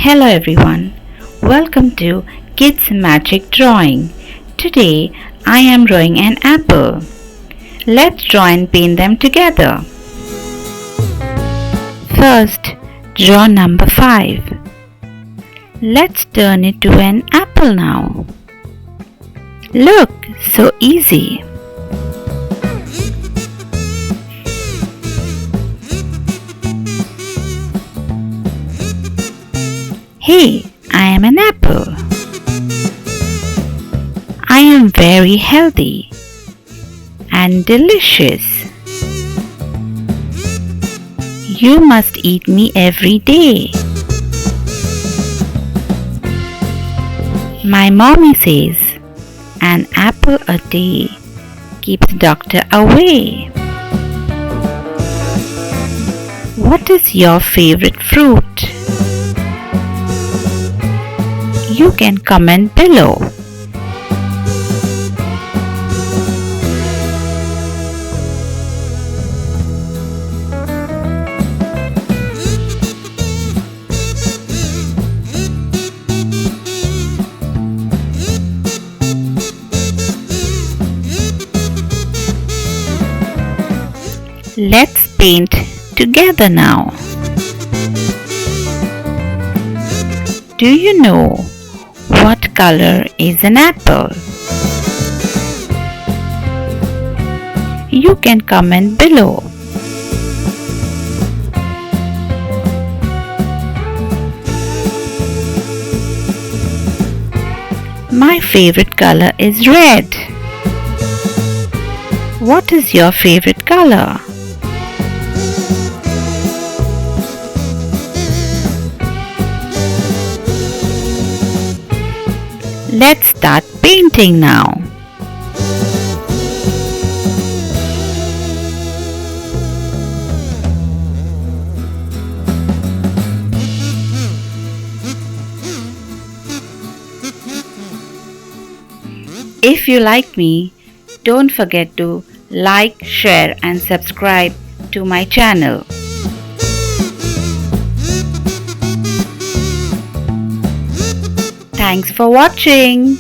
Hello everyone, welcome to Kids Magic Drawing. Today I am drawing an apple. Let's draw and paint them together. First, draw number 5. Let's turn it to an apple now. Look, so easy. Hey, I am an apple. I am very healthy and delicious. You must eat me every day. My mommy says an apple a day keeps doctor away. What is your favorite fruit? You can comment below. Let's paint together now. Do you know what color is an apple? You can comment below. My favorite color is red. What is your favorite color? Let's start painting now. If you like me, don't forget to like, share and subscribe to my channel. Thanks for watching.